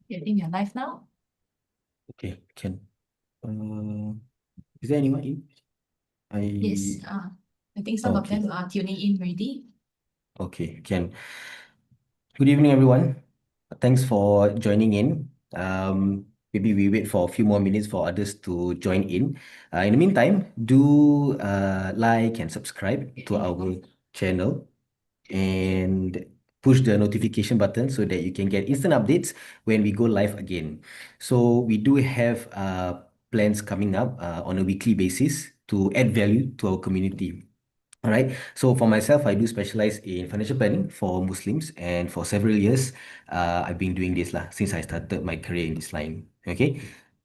I think you're live now. Okay, can. Is there anyone in? Yes, I I think some of okay, them are tuning in already. okay, can. Good evening, everyone. Thanks for joining in. Maybe we wait for a few more minutes for others to join in. In the meantime, do like and subscribe to our channel and push the notification button so that you can get instant updates when we go live again. So we do have plans coming up on a weekly basis to add value to our community. All right. So for myself, I do specialize in financial planning for Muslims, and for several years, I've been doing this lah since I started my career in this line. Okay.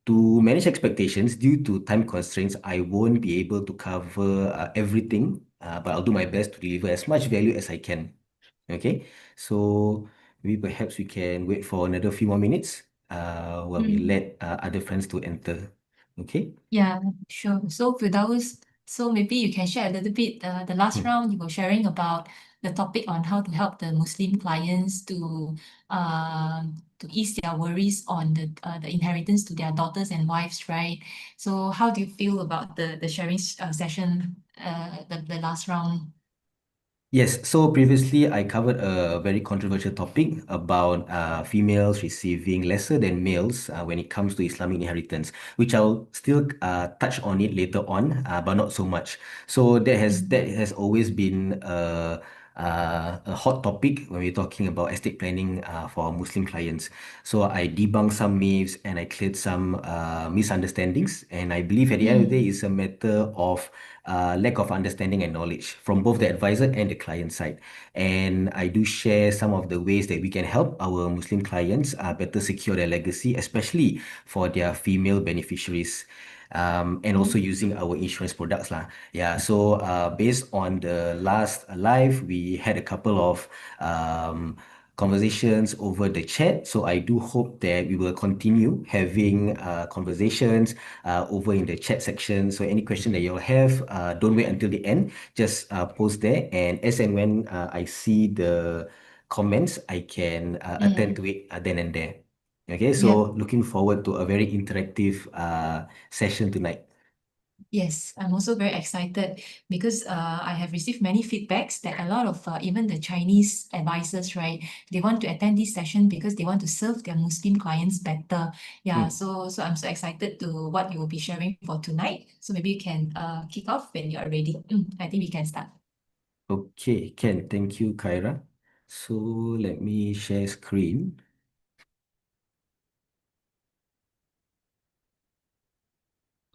To manage expectations due to time constraints, I won't be able to cover everything, but I'll do my best to deliver as much value as I can. Okay. So maybe perhaps we can wait for another few more minutes while we Mm. let other friends to enter. Okay. Yeah, sure. So Firdaus, so maybe you can share a little bit. The last Hmm. round you were sharing about the topic on how to help the Muslim clients to ease their worries on the inheritance to their daughters and wives, right? So how do you feel about the sharing session, the last round? Yes, so previously I covered a very controversial topic about females receiving lesser than males when it comes to Islamic inheritance, which I'll still touch on it later on, but not so much. So that has always been a hot topic when we're talking about estate planning for our Muslim clients. So I debunked some myths and I cleared some misunderstandings, and I believe at the end of the day, Mm. it's a matter of lack of understanding and knowledge from both the advisor and the client side. And I do share some of the ways that we can help our Muslim clients better secure their legacy, especially for their female beneficiaries. And also using our insurance products lah. Yeah, so based on the last live, we had a couple of conversations over the chat. So I do hope that we will continue having conversations over in the chat section. So any question that you'll have, don't wait until the end. Just post there, and as and when I see the comments, I can attend Mm. to it then and there. Okay, Yeah. so looking forward to a very interactive session tonight. Yes, I'm also very excited because I have received many feedbacks that a lot of even the Chinese advisors, right, they want to attend this session because they want to serve their Muslim clients better. Yeah, Hmm. so I'm so excited to what you will be sharing for tonight. So maybe you can kick off when you are ready. I think we can start. Okay, Ken, thank you, Kyra. So let me share screen.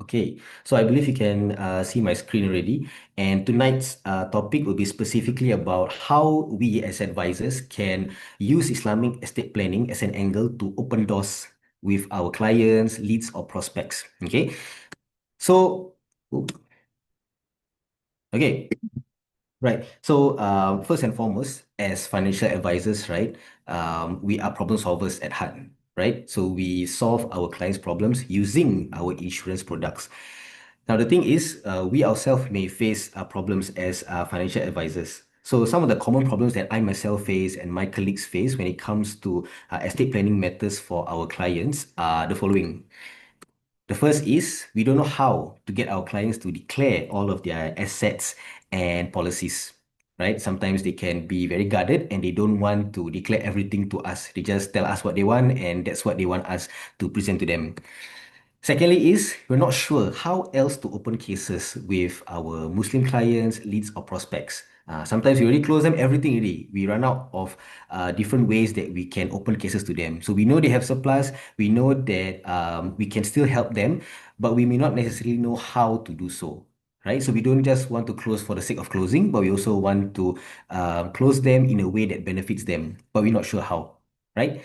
Okay, so I believe you can see my screen already. And tonight's topic will be specifically about how we as advisors can use Islamic estate planning as an angle to open doors with our clients, leads, or prospects. Okay, so, okay, right. So, first and foremost, as financial advisors, right, we are problem solvers at heart, right? So we solve our clients' problems using our insurance products. Now, the thing is, we ourselves may face problems as financial advisors. So some of the common problems that I myself face and my colleagues face when it comes to estate planning matters for our clients are the following. The first is we don't know how to get our clients to declare all of their assets and policies, right? Sometimes they can be very guarded and they don't want to declare everything to us. They just tell us what they want and that's what they want us to present to them. Secondly is we're not sure how else to open cases with our Muslim clients, leads or prospects. Sometimes we already close them everything already. We run out of different ways that we can open cases to them. So we know they have surplus. We know that we can still help them, but we may not necessarily know how to do so. Right? So we don't just want to close for the sake of closing, but we also want to close them in a way that benefits them, but we're not sure how. Right?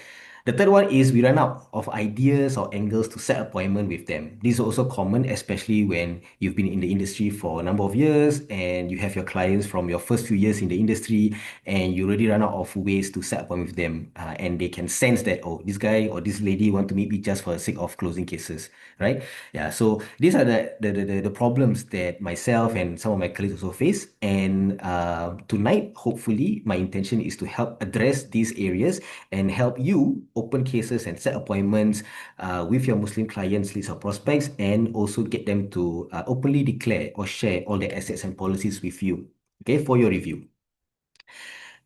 The third one is we run out of ideas or angles to set appointment with them. This is also common, especially when you've been in the industry for a number of years and you have your clients from your first few years in the industry and you already run out of ways to set appointment with them. And they can sense that, oh, this guy or this lady want to meet me just for the sake of closing cases, right? Yeah, so these are the problems that myself and some of my colleagues also face. And tonight, hopefully, my intention is to help address these areas and help you open cases and set appointments with your Muslim clients, list of prospects, and also get them to openly declare or share all their assets and policies with you, okay, for your review.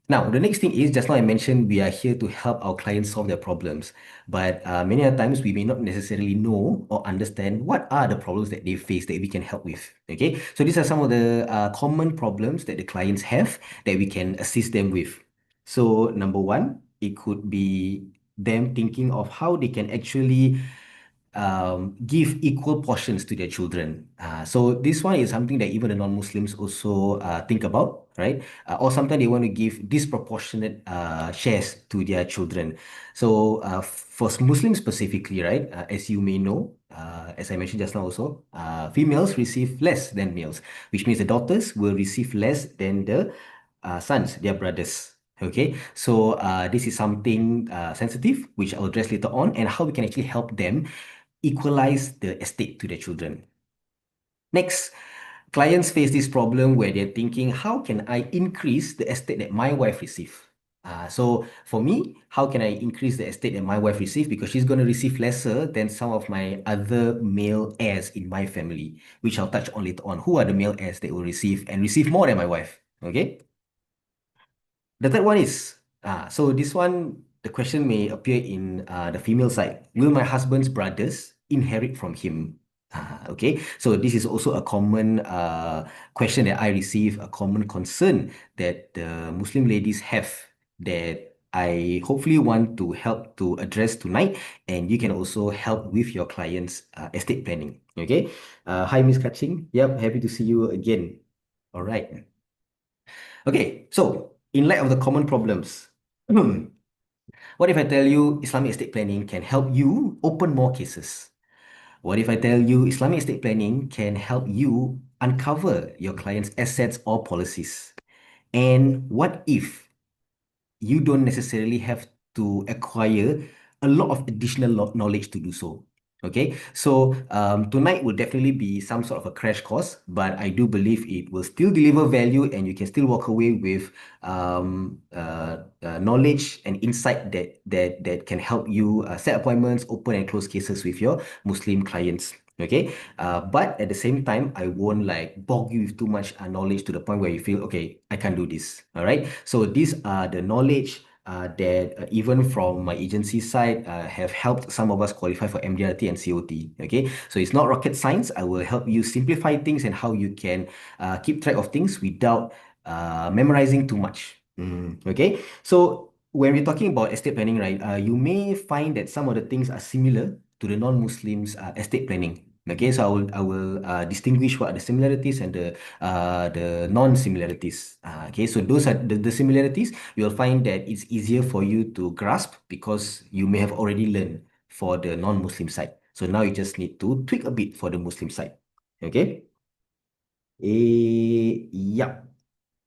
Now, the next thing is, just now I mentioned we are here to help our clients solve their problems, but many a times we may not necessarily know or understand what are the problems that they face that we can help with. Okay, so these are some of the common problems that the clients have that we can assist them with. So, number one, it could be them thinking of how they can actually give equal portions to their children. So this one is something that even the non-Muslims also think about, right? Or sometimes they want to give disproportionate shares to their children. So for Muslims specifically, right, as you may know, as I mentioned just now also, females receive less than males, which means the daughters will receive less than the sons, their brothers. Okay, so this is something sensitive, which I'll address later on, and how we can actually help them equalize the estate to their children. Next, clients face this problem where they're thinking, how can I increase the estate that my wife receives? So for me, how can I increase the estate that my wife receives? Because she's going to receive lesser than some of my other male heirs in my family, which I'll touch on later on. Who are the male heirs that will receive and receive more than my wife? Okay. The third one is, so this one, the question may appear in the female side. Will my husband's brothers inherit from him? Okay, so this is also a common question that I receive, a common concern that the Muslim ladies have that I hopefully want to help to address tonight, and you can also help with your clients' estate planning. Okay, hi Miss Kaching. Yep, happy to see you again. All right. Okay, so in light of the common problems, what if I tell you Islamic estate planning can help you open more cases? What if I tell you Islamic estate planning can help you uncover your client's assets or policies? And what if you don't necessarily have to acquire a lot of additional knowledge to do so? Okay, so tonight will definitely be some sort of a crash course, but I do believe it will still deliver value and you can still walk away with knowledge and insight that can help you set appointments, open and close cases with your Muslim clients. Okay, but at the same time, I won't like bog you with too much knowledge to the point where you feel, okay, I can't do this. All right, so these are the knowledge that even from my agency side have helped some of us qualify for MDRT and COT. Okay, so it's not rocket science. I will help you simplify things and how you can keep track of things without memorizing too much. Okay, so when we're talking about estate planning, right, you may find that some of the things are similar to the non-Muslims estate planning. Okay, so I will distinguish what are the similarities and the non-similarities. Okay, so those are the similarities. You'll find that it's easier for you to grasp because you may have already learned for the non-Muslim side. So now you just need to tweak a bit for the Muslim side. Okay. Yeah.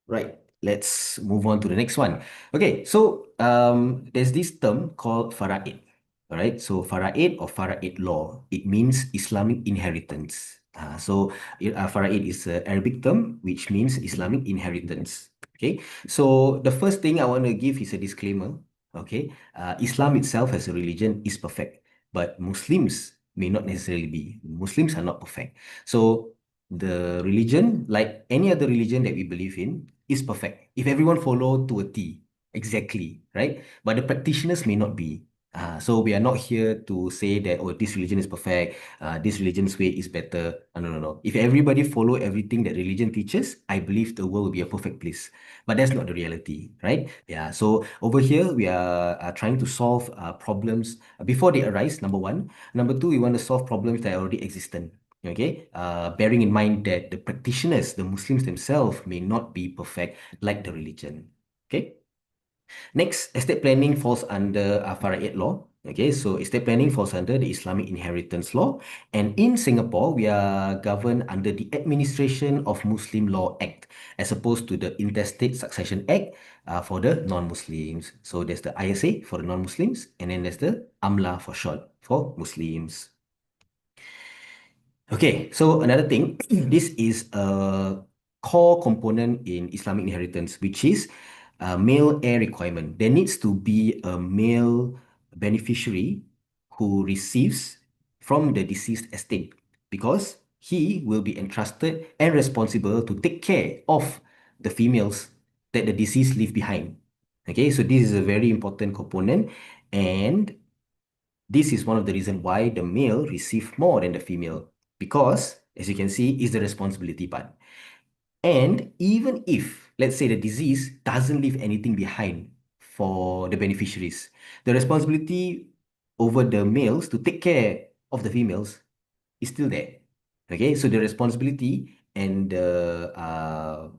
Right. Let's move on to the next one. Okay, so there's this term called faraid. All right, so faraid or faraid law, it means Islamic inheritance. Faraid is an Arabic term which means Islamic inheritance. Okay, so the first thing I want to give is a disclaimer. Okay, Islam itself as a religion is perfect, but Muslims may not necessarily be. Muslims are not perfect. So the religion, like any other religion that we believe in, is perfect. If everyone follow to a T, exactly, right? But the practitioners may not be. So we are not here to say that, oh, this religion is perfect, this religion's way is better. No, no, no. If everybody follow everything that religion teaches, I believe the world will be a perfect place. But that's not the reality, right? Yeah. So over here, we are trying to solve problems before they arise, number one. Number two, we want to solve problems that are already existent. Okay, bearing in mind that the practitioners, the Muslims themselves, may not be perfect like the religion. Okay. Next, estate planning falls under Faraid law. Okay, so estate planning falls under the Islamic inheritance law. And in Singapore, we are governed under the Administration of Muslim Law Act, as opposed to the Intestate Succession Act for the non-Muslims. So there's the ISA for the non-Muslims, and then there's the AMLA for short for Muslims. Okay, so another thing, this is a core component in Islamic inheritance, which is a male heir requirement. There needs to be a male beneficiary who receives from the deceased estate, because he will be entrusted and responsible to take care of the females that the deceased leave behind. Okay, so this is a very important component, and this is one of the reasons why the male receive more than the female, because as you can see, is the responsibility part. And even if, let's say, the disease doesn't leave anything behind for the beneficiaries, the responsibility over the males to take care of the females is still there. Okay, so the responsibility and the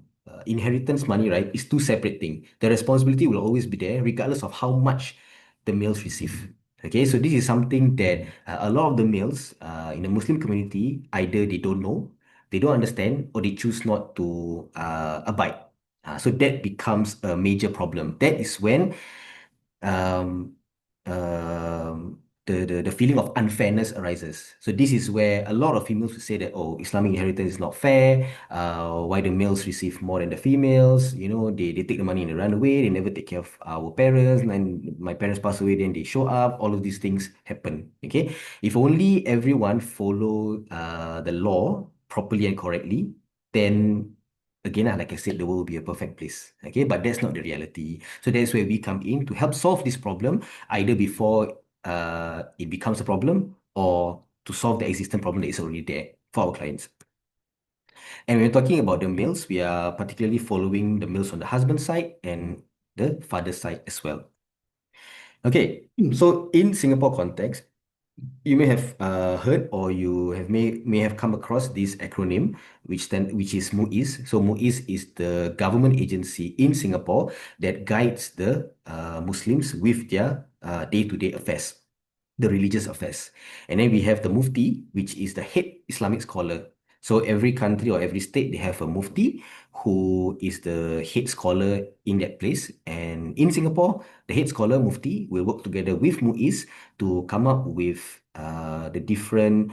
inheritance money, right, is two separate things. The responsibility will always be there, regardless of how much the males receive. Okay, so this is something that a lot of the males in the Muslim community, either they don't know, they don't understand, or they choose not to abide. So that becomes a major problem. That is when um, the feeling of unfairness arises. So this is where a lot of females will say that, oh, Islamic inheritance is not fair. Why the males receive more than the females? You know, they take the money and they run away. They never take care of our parents. And my parents pass away, then they show up. All of these things happen. Okay, if only everyone follow the law properly and correctly, then again, like I said, the world will be a perfect place. Okay, but that's not the reality. So that's where we come in to help solve this problem, either before it becomes a problem, or to solve the existing problem that is already there for our clients. And when we're talking about the males, we are particularly following the males on the husband side and the father side as well. Okay, so in Singapore context, you may have heard, or you may have come across this acronym, which is MUIS. So MUIS is the government agency in Singapore that guides the Muslims with their day-to-day affairs, the religious affairs. And then we have the Mufti, which is the head Islamic scholar. So every country or every state, they have a Mufti who is the head scholar in that place. And in Singapore, the head scholar Mufti will work together with MUIS to come up with the different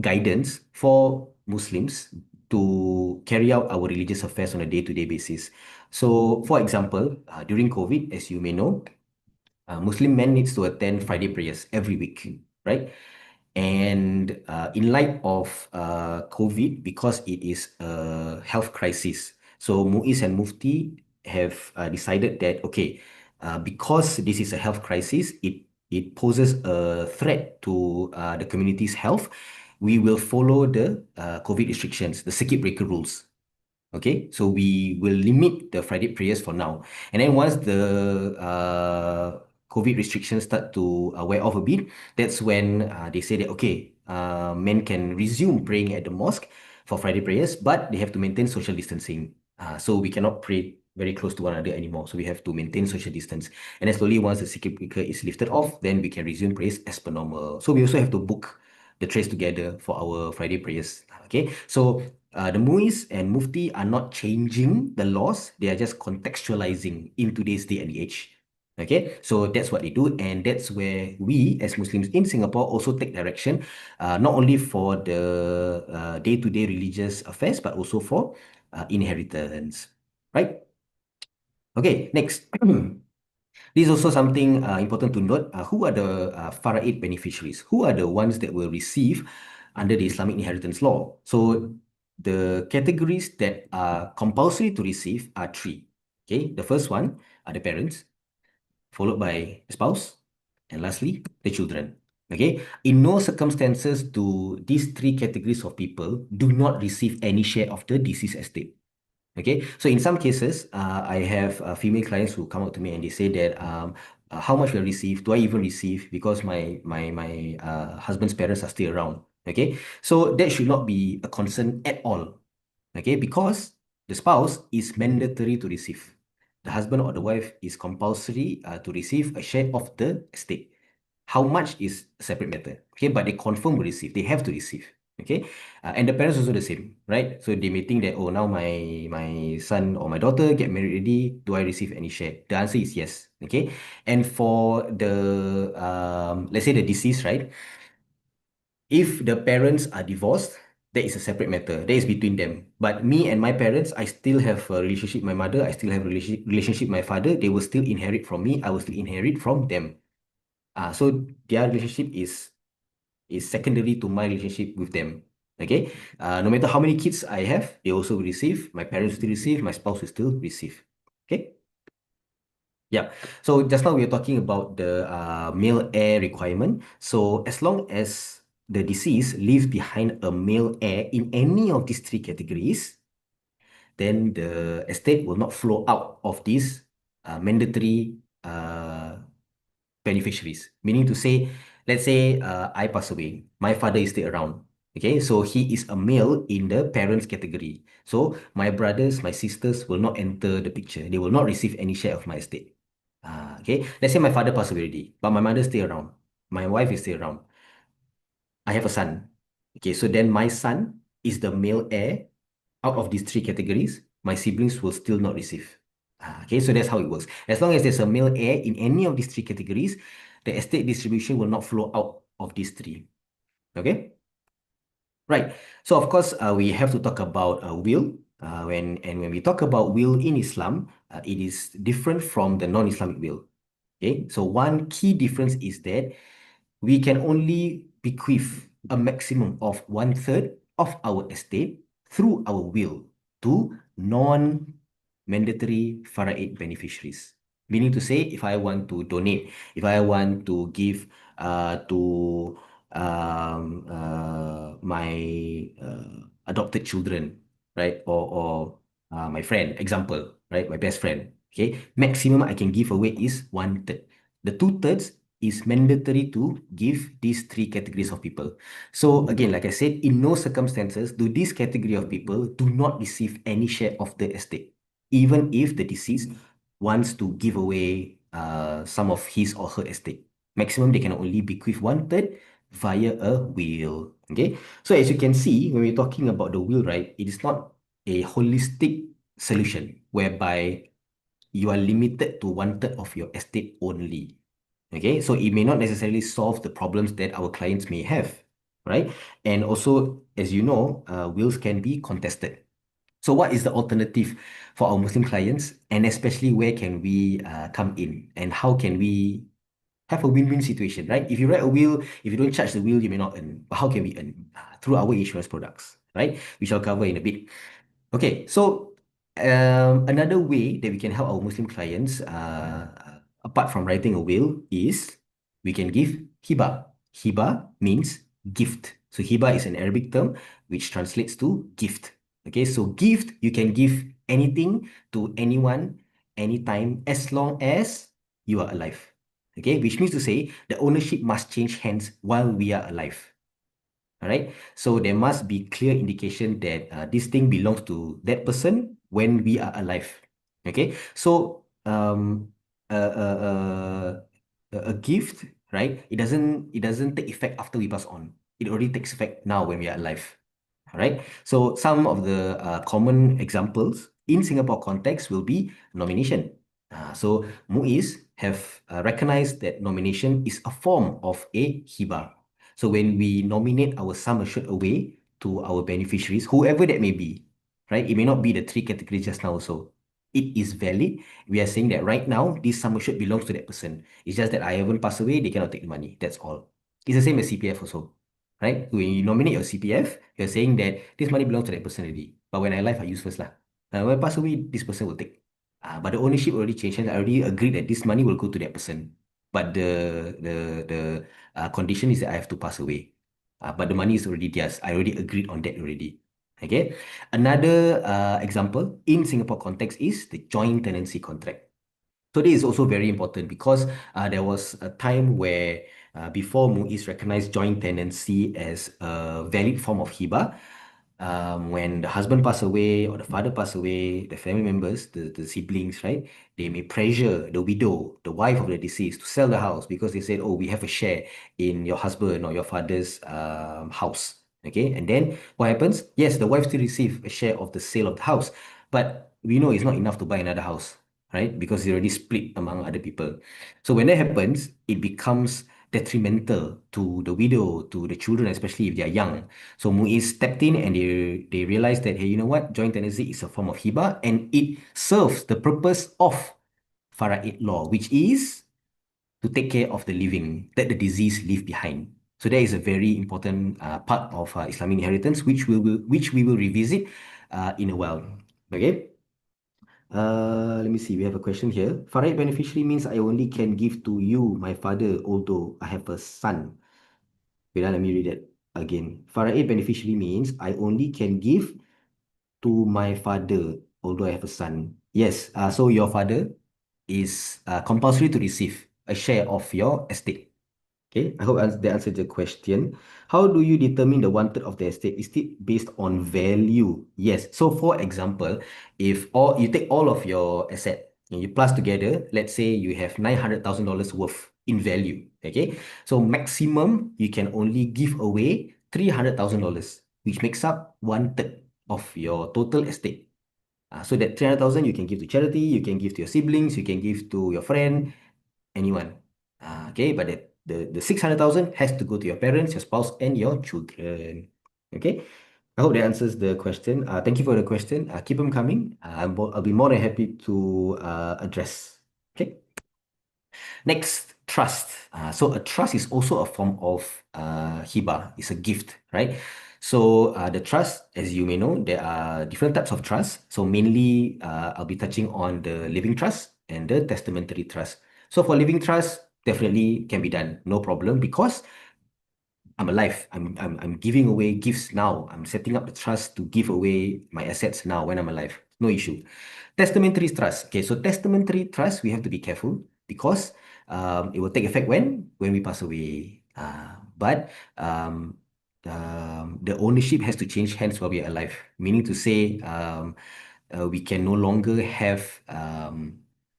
guidance for Muslims to carry out our religious affairs on a day-to-day basis. So, for example, during COVID, as you may know, Muslim men needs to attend Friday prayers every week, right? And in light of COVID, because it is a health crisis, so MUIS and Mufti have decided that, okay, because this is a health crisis, it poses a threat to the community's health, we will follow the COVID restrictions, the circuit breaker rules. Okay, so we will limit the Friday prayers for now. And then once the COVID restrictions start to wear off a bit, that's when they say that, okay, men can resume praying at the mosque for Friday prayers, but they have to maintain social distancing. So we cannot pray very close to one another anymore. So we have to maintain social distance. And then slowly, once the circuit breaker is lifted off, then we can resume prayers as per normal. So we also have to book the trace together for our Friday prayers. Okay, so the MUIS and Mufti are not changing the laws, they are just contextualizing in today's day and age. Okay, so that's what they do, and that's where we as Muslims in Singapore also take direction, not only for the day-to-day religious affairs, but also for inheritance, right? Okay, next. This is also something important to note. Who are the Faraid beneficiaries? Who are the ones that will receive under the Islamic inheritance law? So the categories that are compulsory to receive are three. Okay, the first one are the parents, followed by the spouse, and lastly, the children. Okay, in no circumstances do these three categories of people do not receive any share of the deceased estate. Okay, so in some cases, I have female clients who come up to me and they say that how much will I receive? Do I even receive? Because my husband's parents are still around. Okay, so that should not be a concern at all. Okay, because the spouse is mandatory to receive. The husband or the wife is compulsory to receive a share of the estate. How much is a separate matter. Okay, but they confirm will receive. They have to receive. Okay, and the parents also the same, right? So they may think that, oh, now my son or my daughter get married already. Do I receive any share? The answer is yes. Okay, and for the let's say the deceased, right? If the parents are divorced, that is a separate matter. That is between them. But me and my parents, I still have a relationship with my mother. I still have a relationship with my father. They will still inherit from me. I will still inherit from them. So their relationship is secondary to my relationship with them. Okay. No matter how many kids I have, they also will receive. My parents will still receive. My spouse will still receive. Okay. Yeah. So just now we were talking about the male heir requirement. So as long as the deceased leaves behind a male heir in any of these three categories, then the estate will not flow out of these mandatory beneficiaries. Meaning to say, let's say I pass away, my father is still around. Okay, so he is a male in the parents category. So my brothers, my sisters will not enter the picture. They will not receive any share of my estate. Okay, let's say my father passed away already, but my mother is still around. My wife is still around. I have a son. Okay, so then my son is the male heir out of these three categories. My siblings will still not receive. Okay, so that's how it works. As long as there's a male heir in any of these three categories, the estate distribution will not flow out of these three. Okay? Right. So of course, we have to talk about will. When we talk about will in Islam, it is different from the non-Islamic will. Okay. So one key difference is that we can only bequeath a maximum of 1/3 of our estate through our will to non-mandatory faraid beneficiaries. Meaning to say, if I want to donate, if I want to give to my adopted children, right? Or my friend, example, right? My best friend. Okay, maximum I can give away is 1/3. The 2/3 is mandatory to give these three categories of people. So again, like I said, in no circumstances do this category of people do not receive any share of the estate, even if the deceased wants to give away some of his or her estate. Maximum they can only bequeath 1/3 via a will. Okay, so as you can see, when we're talking about the will, right, it is not a holistic solution whereby you are limited to 1/3 of your estate only. Okay, so it may not necessarily solve the problems that our clients may have, right? And also, as you know, wills can be contested. So what is the alternative for our Muslim clients, and especially where can we come in, and how can we have a win-win situation, right? If you write a will, if you don't charge the will, you may not earn. But how can we earn? Through our insurance products, right? We shall cover in a bit. Okay, so another way that we can help our Muslim clients, apart from writing a will, is we can give hiba. Hiba means gift. So hiba is an Arabic term which translates to gift. Okay, so gift, you can give anything to anyone, anytime, as long as you are alive. Okay, which means to say the ownership must change hands while we are alive. All right. So there must be clear indication that this thing belongs to that person when we are alive. Okay. So a gift, right? It doesn't take effect after we pass on. It already takes effect now when we are alive. All right. So some of the common examples in Singapore context will be nomination. So MUIS have recognized that nomination is a form of a hiba. So when we nominate our sum assured away to our beneficiaries, whoever that may be, right? It may not be the three categories just now also. It is valid. We are saying that right now, this sum assured belongs to that person. It's just that I haven't passed away, they cannot take the money. That's all. It's the same as CPF also, right? When you nominate your CPF, you're saying that this money belongs to that person already. But when I live, I use first lah. When I pass away, this person will take. But the ownership already changed. I already agreed that this money will go to that person. But the condition is that I have to pass away. But the money is already theirs. I already agreed on that already. Okay. Another example in Singapore context is the joint tenancy contract. So this is also very important because there was a time where before MUIS recognized joint tenancy as a valid form of hiba, when the husband pass away or the father pass away, the family members, the siblings, right? They may pressure the widow, the wife of the deceased, to sell the house because they said, oh, we have a share in your husband or your father's house. Okay, and then what happens? Yes, the wife still receive a share of the sale of the house, but we know it's not enough to buy another house, right? Because it's already split among other people. So when that happens, it becomes detrimental to the widow, to the children, especially if they are young. So MUIS stepped in and they realized that, hey, you know what? Joint tenancy is a form of hiba and it serves the purpose of faraid law, which is to take care of the living that the deceased leave behind. So that is a very important part of Islamic inheritance, which we will revisit in a while. Okay. Let me see. We have a question here. Faraid beneficiary means I only can give to you, my father, although I have a son. Wait, let me read it again. Faraid beneficiary means I only can give to my father, although I have a son. Yes. So your father is compulsory to receive a share of your estate. Okay, I hope that answered the question. How do you determine the one third of the estate? Is it based on value? Yes. So for example, if all you take all of your asset and you plus together, let's say you have $900,000 worth in value. Okay. So maximum you can only give away $300,000, which makes up one third of your total estate. So that 300,000 you can give to charity, you can give to your siblings, you can give to your friend, anyone. Okay, but the 600,000 has to go to your parents, your spouse, and your children. Okay, I hope that answers the question. Thank you for the question. Keep them coming. I'll be more than happy to address. Okay. Next, trust. So a trust is also a form of hibah. It's a gift, right? So the trust, as you may know, there are different types of trust. So mainly, I'll be touching on the living trust and the testamentary trust. So for living trust, definitely can be done, no problem, because I'm alive. I'm giving away gifts now. I'm setting up the trust to give away my assets now when I'm alive. No issue. Testamentary trust. Okay, so testamentary trust, we have to be careful because it will take effect when we pass away. But the ownership has to change hands while we are alive. Meaning to say, we can no longer have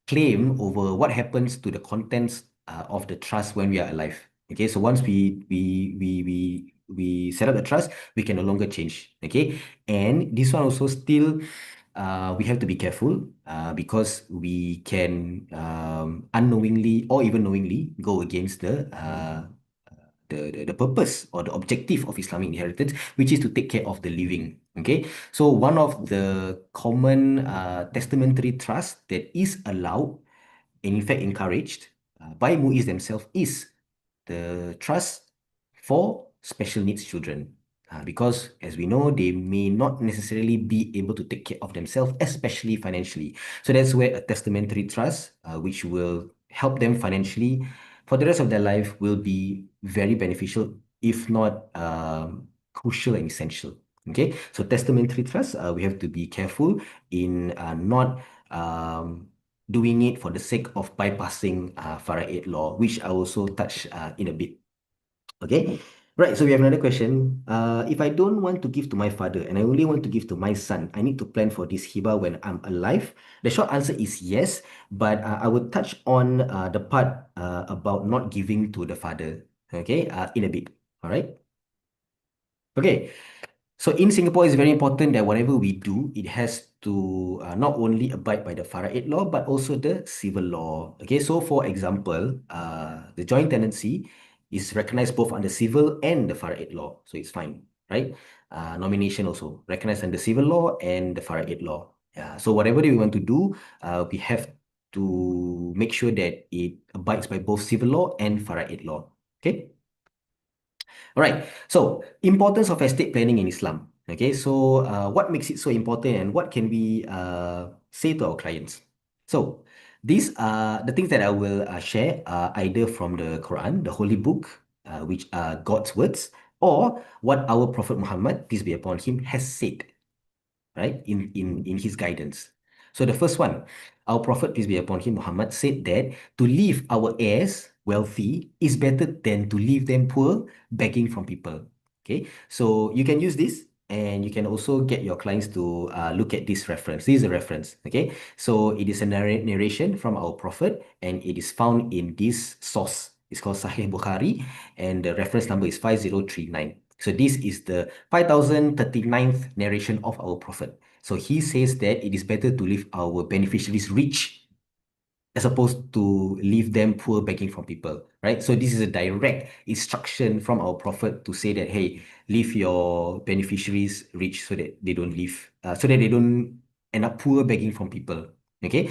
claim over what happens to the contents of the trust when we are alive. Okay, so once we set up the trust, we can no longer change. Okay, and this one also still we have to be careful because we can unknowingly or even knowingly go against the purpose or the objective of Islamic inheritance, which is to take care of the living. Okay, so one of the common testamentary trust that is allowed and in fact encouraged by MUIS themselves is the trust for special needs children. Because as we know, they may not necessarily be able to take care of themselves, especially financially. So that's where a testamentary trust, which will help them financially for the rest of their life, will be very beneficial, if not crucial and essential. Okay, so testamentary trust, we have to be careful in not doing it for the sake of bypassing Faraid law, which I also touch in a bit. Okay, right. So we have another question. If I don't want to give to my father and I only want to give to my son, I need to plan for this hiba when I'm alive. The short answer is yes, but I will touch on the part about not giving to the father. Okay, in a bit. All right. Okay. So in Singapore, it's very important that whatever we do, it has to not only abide by the Faraid law, but also the civil law. Okay, so for example, the joint tenancy is recognized both under civil and the Faraid law. So it's fine, right? Nomination also recognized under civil law and the Faraid law. Yeah. So whatever we want to do, we have to make sure that it abides by both civil law and Faraid law. Okay. All right. So, importance of estate planning in Islam. Okay. So, what makes it so important and what can we say to our clients? So, these are the things that I will share either from the Quran, the Holy Book, which are God's words, or what our Prophet Muhammad, peace be upon him, has said, right, in his guidance. So the first one, our Prophet, peace be upon him, Muhammad, said that to leave our heirs wealthy is better than to leave them poor, begging from people. Okay, so you can use this and you can also get your clients to look at this reference. This is a reference. Okay, so it is a narration from our Prophet and it is found in this source. It's called Sahih Bukhari and the reference number is 5039. So this is the 5039th narration of our Prophet. So he says that it is better to leave our beneficiaries rich as opposed to leave them poor begging from people, right? So this is a direct instruction from our Prophet to say that, hey, leave your beneficiaries rich so that they don't leave, so that they don't end up poor begging from people, okay?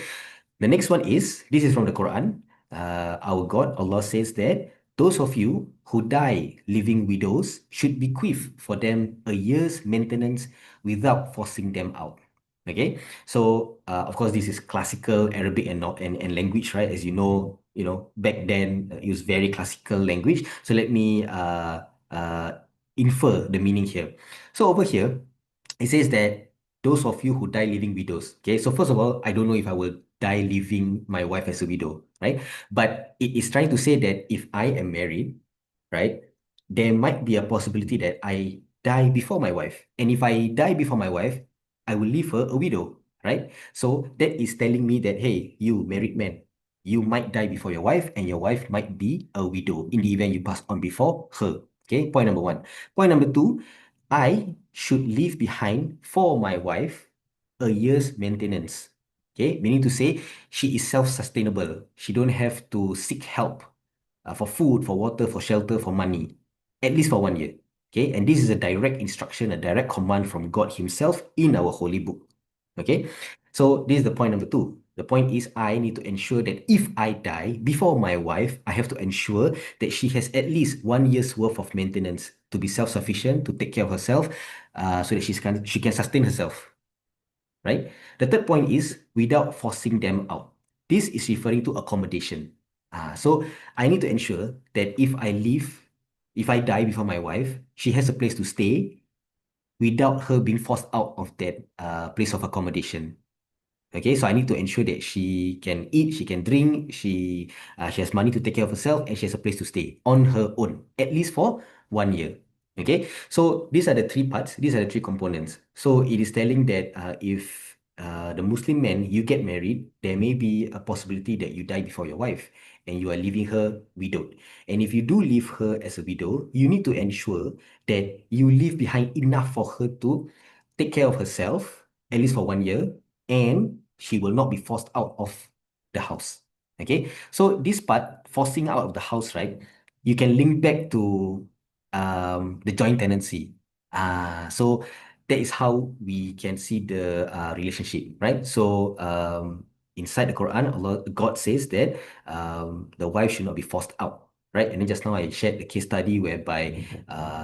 The next one is, this is from the Quran. our God, Allah says that those of you who die leaving widows should bequeath for them a year's maintenance without forcing them out. Okay, so of course this is classical Arabic and not and language, right? As you know back then it was very classical language. So let me infer the meaning here. So over here, it says that those of you who die leaving widows. Okay, so first of all, I don't know if I will die leaving my wife as a widow, right? But it is trying to say that if I am married, right, there might be a possibility that I die before my wife. And if I die before my wife, I will leave her a widow, right? So that is telling me that, hey, you married man, you might die before your wife, and your wife might be a widow in the event you pass on before her. Okay, point number one. Point number two, I should leave behind for my wife a year's maintenance. Okay, meaning to say she is self-sustainable. She don't have to seek help for food, for water, for shelter, for money, at least for 1 year. Okay, and this is a direct instruction, a direct command from God Himself in our holy book. Okay, so this is the point number two. The point is I need to ensure that if I die before my wife, I have to ensure that she has at least 1 year's worth of maintenance to be self-sufficient, to take care of herself, so that she can sustain herself, right? The third point is without forcing them out. This is referring to accommodation. So I need to ensure that if I die before my wife, she has a place to stay without her being forced out of that place of accommodation. Okay, so I need to ensure that she can eat, she can drink, she has money to take care of herself, and she has a place to stay on her own, at least for 1 year. Okay, so these are the three parts, these are the three components. So it is telling that if the Muslim man, you get married, there may be a possibility that you die before your wife and you are leaving her widowed. And if you do leave her as a widow, you need to ensure that you leave behind enough for her to take care of herself, at least for 1 year, and she will not be forced out of the house. Okay, so this part, forcing out of the house, right? You can link back to the joint tenancy. So that is how we can see the relationship, right? So inside the Quran, God says that the wife should not be forced out, right? And then just now I shared the case study whereby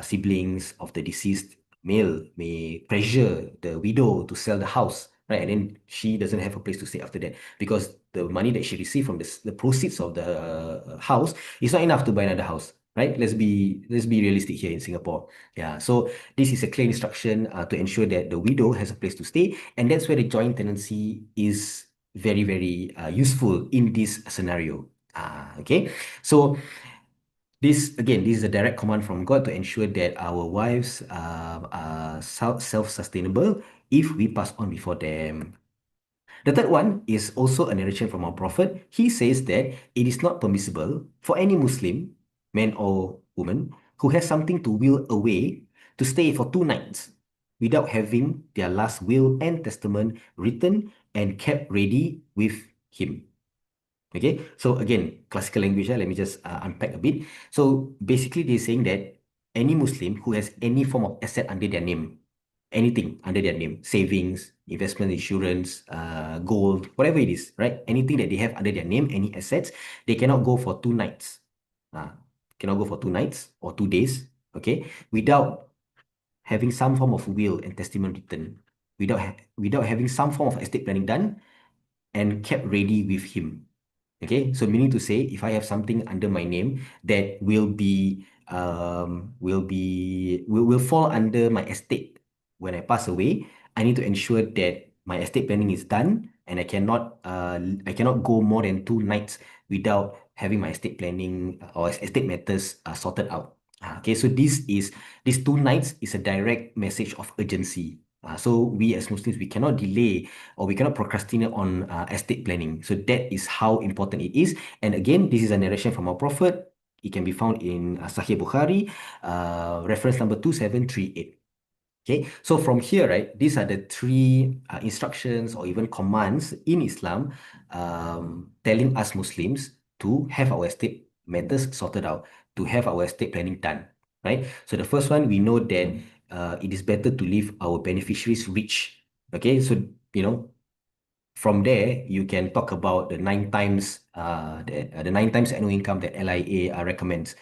siblings of the deceased male may pressure the widow to sell the house, right? And then she doesn't have a place to stay after that because the money that she received from the proceeds of the house is not enough to buy another house, right? Let's be realistic here in Singapore. Yeah, so this is a clear instruction to ensure that the widow has a place to stay, and that's where the joint tenancy is very, very useful in this scenario. Okay, so this is a direct command from God to ensure that our wives are self-sustainable if we pass on before them. The third one is also a narration from our Prophet. He says that it is not permissible for any Muslim, man or woman, who has something to will away to stay for 2 nights without having their last will and testament written and kept ready with him. Okay, so again, classical language, let me just unpack a bit. So basically, they're saying that any Muslim who has any form of asset under their name, anything under their name, savings, investment, insurance, gold, whatever it is, right? Anything that they have under their name, any assets, they cannot go for 2 nights. Cannot go for 2 nights or 2 days, okay, without having some form of will and testament written, without having some form of estate planning done and kept ready with him. Okay, so meaning to say, if I have something under my name that will fall under my estate when I pass away, I need to ensure that my estate planning is done, and I cannot go more than 2 nights without having my estate planning or estate matters sorted out. Okay, so these 2 nights is a direct message of urgency. So we as Muslims, we cannot delay or we cannot procrastinate on estate planning. So that is how important it is. And again, this is a narration from our Prophet. It can be found in Sahih Bukhari, reference number 2738. Okay, so from here, right, these are the three instructions or even commands in Islam telling us Muslims to have our estate matters sorted out, to have our estate planning done, right? So the first one, we know that it is better to leave our beneficiaries rich. Okay, so, you know, from there, you can talk about the 9 times the 9 times annual income that LIA recommends.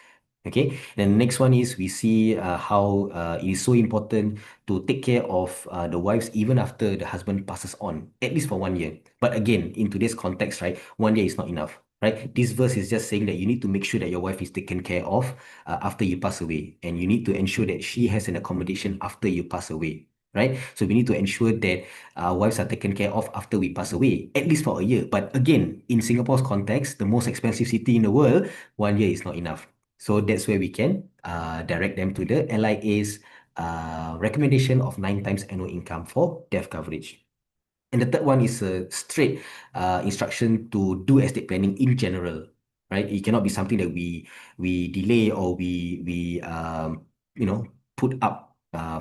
Okay, then the next one is we see how it is so important to take care of the wives even after the husband passes on, at least for 1 year. But again, in today's context, right, 1 year is not enough, right? This verse is just saying that you need to make sure that your wife is taken care of after you pass away, and you need to ensure that she has an accommodation after you pass away. Right, so we need to ensure that wives are taken care of after we pass away, at least for a year. But again, in Singapore's context, the most expensive city in the world, 1 year is not enough. So that's where we can direct them to the LIA's recommendation of 9 times annual income for death coverage. And the third one is a straight instruction to do estate planning in general, right? It cannot be something that we delay or we put up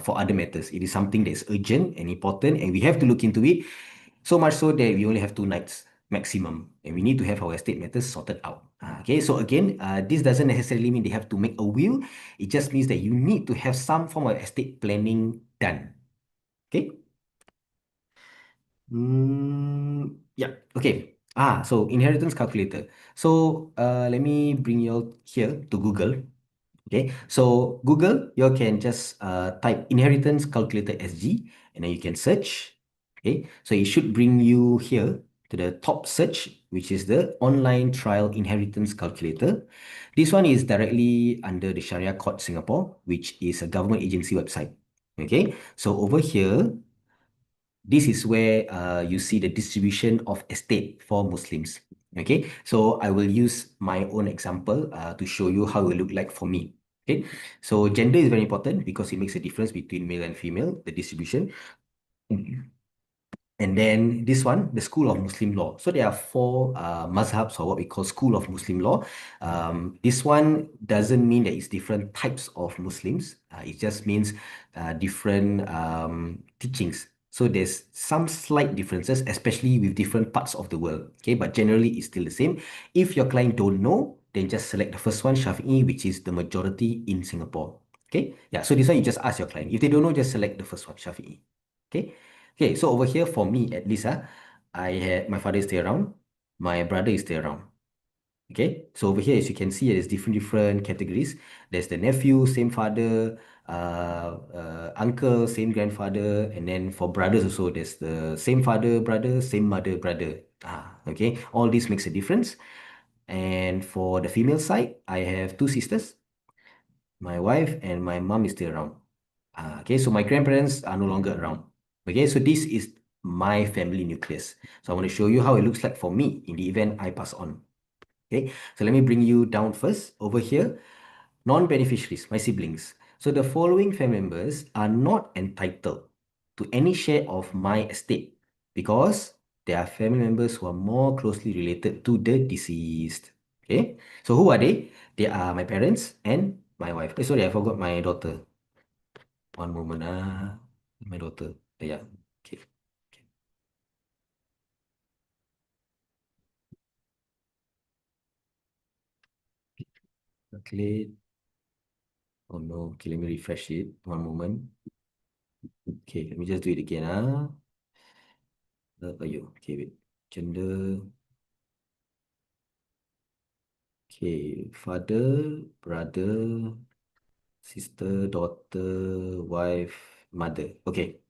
for other matters. It is something that is urgent and important, and we have to look into it. So much so that we only have 2 nights maximum, and we need to have our estate matters sorted out. Okay, so again, this doesn't necessarily mean they have to make a will. It just means that you need to have some form of estate planning done. Okay. Yeah, okay. So inheritance calculator. So let me bring you all here to Google. Okay, so Google, you can just type inheritance calculator SG, and then you can search. Okay, so it should bring you here to the top search, which is the online trial inheritance calculator. This one is directly under the Sharia Court Singapore, which is a government agency website. Okay, so over here, this is where you see the distribution of estate for Muslims. Okay, so I will use my own example to show you how it will look like for me. Okay, so gender is very important because it makes a difference between male and female, the distribution. And then this one, the School of Muslim Law. So there are 4 mazhabs, or what we call School of Muslim Law. This one doesn't mean that it's different types of Muslims. It just means different teachings. So there's some slight differences, especially with different parts of the world. Okay, but generally it's still the same. If your client don't know, then just select the first one, Shafi'i, which is the majority in Singapore. Okay, yeah. So this one you just ask your client. If they don't know, just select the first one, Shafi'i. Okay. Okay, so over here for me at least, I had my father is still around, my brother is still around. Okay, so over here as you can see, there's different categories. There's the nephew, same father, uncle, same grandfather, and then for brothers also, there's the same father, brother, same mother, brother. Okay, all this makes a difference. And for the female side, I have 2 sisters, my wife and my mom is still around. Okay, so my grandparents are no longer around. Okay, so this is my family nucleus. So I want to show you how it looks like for me in the event I pass on. Okay, so let me bring you down first. Over here, non-beneficiaries, my siblings. So the following family members are not entitled to any share of my estate because they are family members who are more closely related to the deceased. Okay, so who are they? They are my parents and my wife. Sorry, I forgot my daughter. One moment. My daughter. Yeah. Okay. Calculate. Oh no. Okay, let me refresh it. One moment. Okay, let me just do it again. Okay, wait. Gender. Okay, father, brother, sister, daughter, wife, mother. Okay.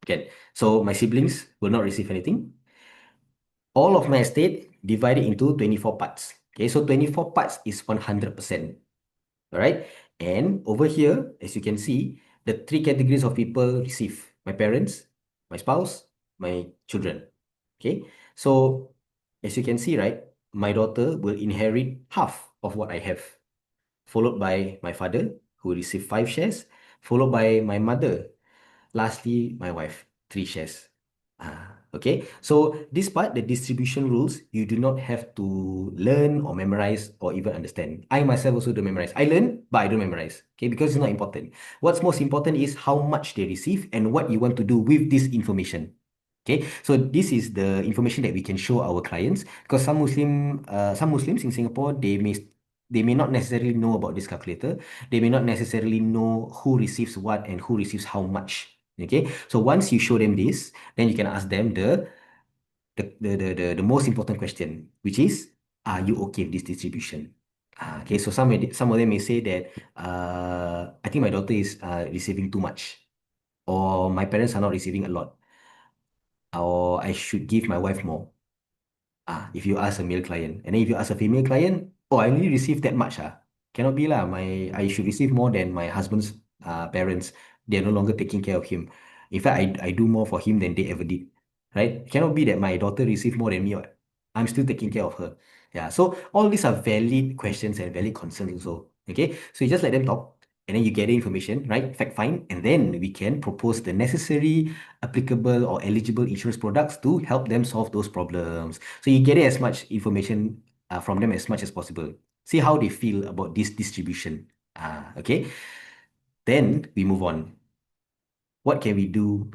Okay. So my siblings will not receive anything. All of my estate divided into 24 parts. Okay, so 24 parts is 100%. All right. And over here, as you can see, the 3 categories of people receive: my parents, my spouse, my children. Okay. So as you can see, right, my daughter will inherit half of what I have, followed by my father, who will receive 5 shares, followed by my mother. Lastly, my wife, 3 shares. Okay, so this part, the distribution rules, you do not have to learn or memorize or even understand. I myself also don't memorize. I learn, but I don't memorize. Okay, because it's not important. What's most important is how much they receive and what you want to do with this information. Okay, so this is the information that we can show our clients, because some Muslims in Singapore, they may not necessarily know about this calculator. They may not necessarily know who receives what and who receives how much. Okay, so once you show them this, then you can ask them the most important question, which is, are you okay with this distribution? Okay, so some of them may say that I think my daughter is receiving too much, or my parents are not receiving a lot, or I should give my wife more. If you ask a male client, and then if you ask a female client, oh, I only receive that much. Cannot be lah. I should receive more than my husband's parents. They're no longer taking care of him. In fact, I do more for him than they ever did. Right? Cannot be that my daughter receive more than me. What? I'm still taking care of her. Yeah. So all these are valid questions and valid concerns also. Okay. So you just let them talk. And then you get the information, right? Fact find, and then we can propose the necessary applicable or eligible insurance products to help them solve those problems. So you get as much information from them as much as possible. See how they feel about this distribution. Okay. Then we move on. What can we do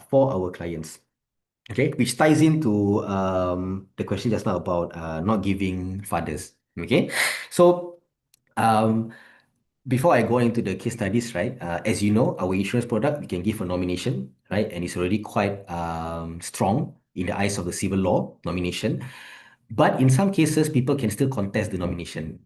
for our clients? Okay, which ties into the question just now about not giving fathers. Okay, so um, before I go into the case studies, right, as you know, our insurance product, we can give a nomination, right, and it's already quite strong in the eyes of the civil law nomination. But in some cases, people can still contest the nomination.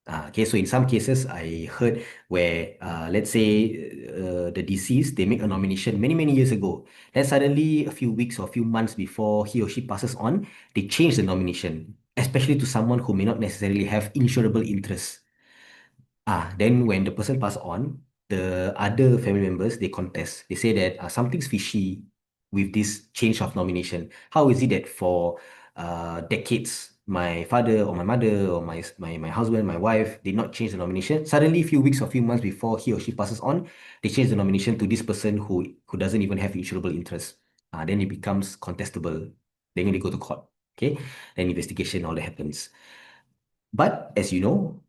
Okay, so in some cases, I heard where, let's say, the deceased, they make a nomination many, many years ago. Then suddenly, a few weeks or a few months before he or she passes on, they change the nomination, especially to someone who may not necessarily have insurable interests. Then when the person pass on, the other family members, they contest. They say that something's fishy with this change of nomination. How is it that for decades, my father or my mother or my husband, my wife did not change the nomination? Suddenly, a few weeks or few months before he or she passes on, they change the nomination to this person who doesn't even have insurable interest. Then it becomes contestable. Then they go to court. Okay, then investigation, all that happens. But as you know,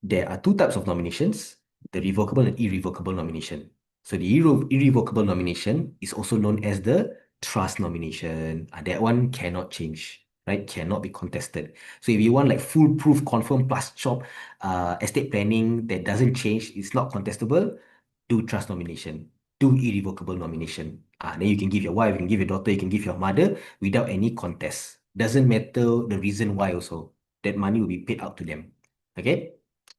there are two types of nominations, the revocable and irrevocable nomination. So the irrevocable nomination is also known as the trust nomination. That one cannot change, right? Cannot be contested. So if you want like foolproof, confirm plus chop estate planning that doesn't change, it's not contestable, do trust nomination, do irrevocable nomination. Then you can give your wife, you can give your daughter, you can give your mother without any contest. Doesn't matter the reason why also. That money will be paid out to them. Okay?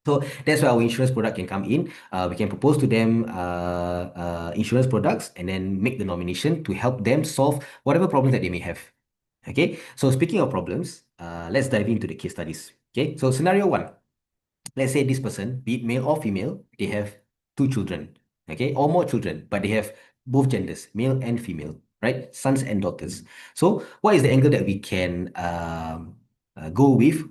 So that's where our insurance product can come in. We can propose to them insurance products and then make the nomination to help them solve whatever problems that they may have. Okay, so speaking of problems, let's dive into the case studies. Okay, so scenario one, let's say this person, be it male or female, they have two children, okay, or more children, but they have both genders, male and female, right? Sons and daughters. So what is the angle that we can go with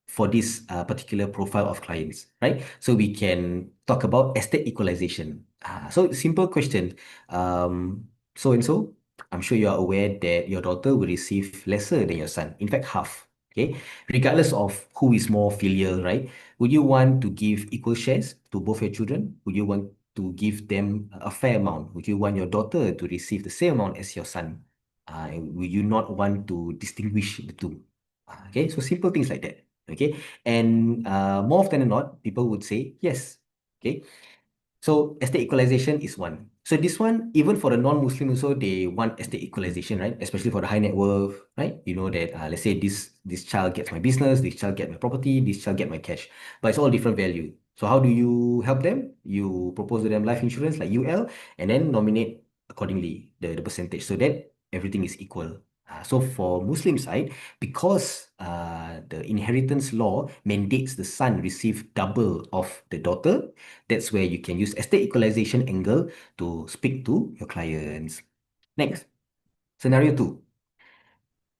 for this particular profile of clients, right? So we can talk about estate equalization. So simple question. So and so, I'm sure you are aware that your daughter will receive lesser than your son. In fact, half. Okay, regardless of who is more filial, right? Would you want to give equal shares to both your children? Would you want to give them a fair amount? Would you want your daughter to receive the same amount as your son? Will you not want to distinguish the two? Okay, so simple things like that. Okay, and more often than not, people would say yes. Okay, so estate equalization is one. So this one, even for the non-Muslim also, they want estate equalization, right? Especially for the high net worth, right? You know that let's say this child gets my business, this child get my property, this child get my cash, but it's all different value. So how do you help them? You propose to them life insurance like UL, and then nominate accordingly the percentage so that everything is equal. So for Muslim side, because the inheritance law mandates the son receive double of the daughter, that's where you can use estate equalization angle to speak to your clients. Next, scenario two.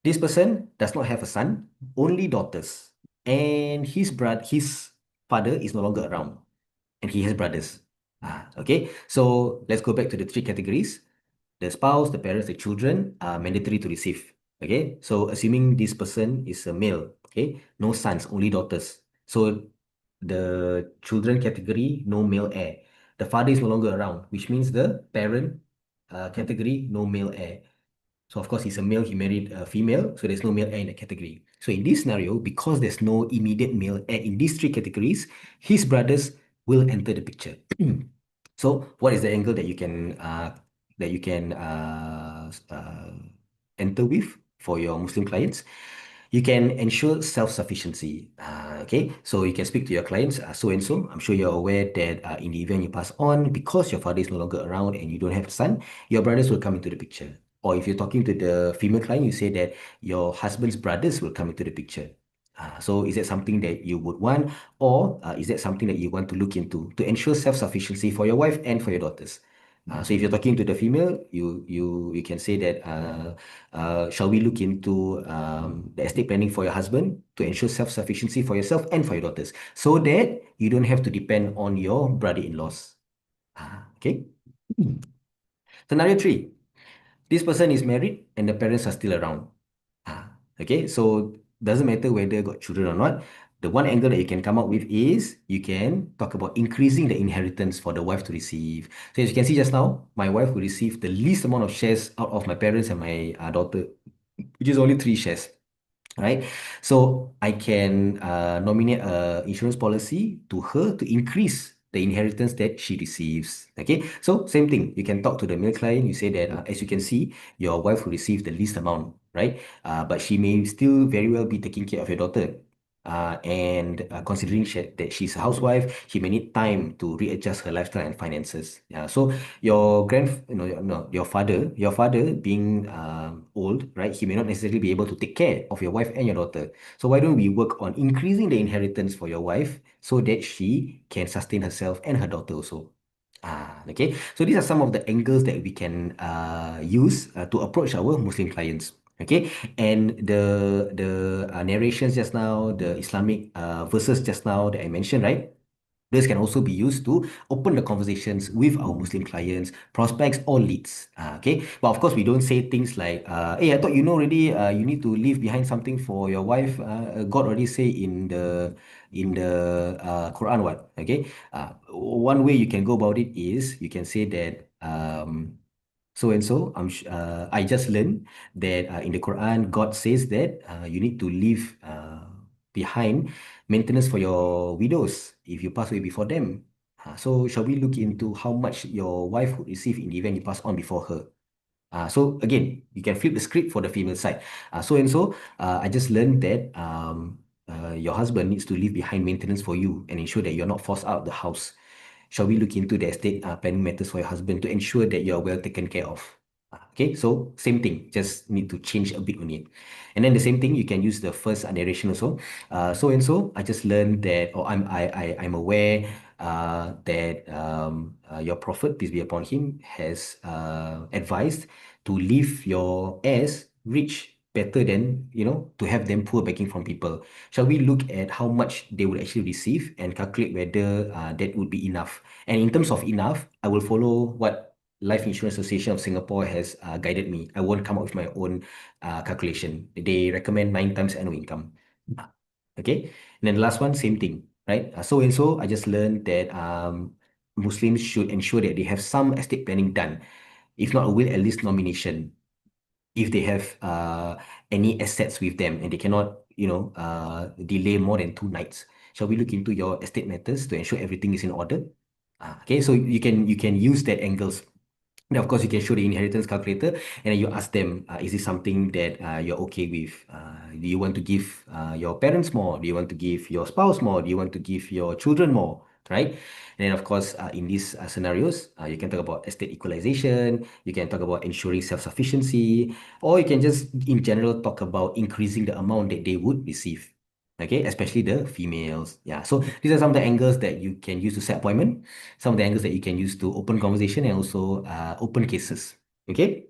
This person does not have a son, only daughters. And his father is no longer around. And he has brothers. Okay, so let's go back to the three categories. The spouse, the parents, the children are mandatory to receive. Okay, so assuming this person is a male, okay, no sons, only daughters. So the children category, no male heir. The father is no longer around, which means the parent category, no male heir. So of course, he's a male, he married a female, so there's no male heir in that category. So in this scenario, because there's no immediate male heir in these three categories, his brothers will enter the picture. So what is the angle that you can that you can enter with for your Muslim clients. You can ensure self-sufficiency. Okay, so you can speak to your clients, so and so. I'm sure you're aware that in the event you pass on, because your father is no longer around and you don't have a son, your brothers will come into the picture. Or if you're talking to the female client, you say that your husband's brothers will come into the picture. So is that something that you would want, or is that something that you want to look into to ensure self-sufficiency for your wife and for your daughters? So if you're talking to the female, you can say that shall we look into the estate planning for your husband to ensure self-sufficiency for yourself and for your daughters, so that you don't have to depend on your brother-in-laws. Okay. Scenario 3. This person is married and the parents are still around. Okay, so doesn't matter whether got children or not. The one angle that you can come up with is you can talk about increasing the inheritance for the wife to receive. So as you can see just now, my wife will receive the least amount of shares out of my parents and my daughter, which is only 3 shares. Right? So I can nominate a insurance policy to her to increase the inheritance that she receives. Okay, so same thing. You can talk to the male client. You say that as you can see, your wife will receive the least amount, right? But she may still very well be taking care of your daughter. And considering that she's a housewife, she may need time to readjust her lifestyle and finances. Yeah. So your father being old, right? He may not necessarily be able to take care of your wife and your daughter. So why don't we work on increasing the inheritance for your wife so that she can sustain herself and her daughter also. Okay. So these are some of the angles that we can use to approach our Muslim clients. Okay, and the narrations just now, the Islamic verses just now that I mentioned, right? This can also be used to open the conversations with our Muslim clients, prospects, or leads. Okay, but of course, we don't say things like, "Hey, I thought you know already. You need to leave behind something for your wife. God already say in the Quran what?" Okay, one way you can go about it is you can say that so and so. I just learned that in the Quran, God says that you need to leave behind maintenance for your widows if you pass away before them. So shall we look into how much your wife would receive in the event you pass on before her? So again, you can flip the script for the female side. So and so, I just learned that your husband needs to leave behind maintenance for you and ensure that you're not forced out of the house. Shall we look into the estate planning matters for your husband to ensure that you're well taken care of? Okay, so same thing, just need to change a bit on it. And then the same thing, you can use the first narration also. So and so, I just learned that, or I'm aware that your prophet, peace be upon him, has advised to leave your heirs rich better than, to have them poor begging from people. Shall we look at how much they would actually receive and calculate whether that would be enough? And in terms of enough, I will follow what Life Insurance Association of Singapore has guided me. I won't come up with my own calculation. They recommend 9 times annual income. Okay. And then the last one, same thing, right? So and so, I just learned that Muslims should ensure that they have some estate planning done. If not a will, at least nomination. If they have any assets with them and they cannot, delay more than 2 nights. Shall we look into your estate matters to ensure everything is in order? Okay, so you can use that angles. And of course, you can show the inheritance calculator and then you ask them, is this something that you're okay with? Do you want to give your parents more? Do you want to give your spouse more? Do you want to give your children more? Right? And then, of course, in these scenarios, you can talk about estate equalization, you can talk about ensuring self-sufficiency, or you can just, in general, talk about increasing the amount that they would receive. Okay, especially the females. Yeah, so these are some of the angles that you can use to set appointment, some of the angles that you can use to open conversation and also open cases. Okay.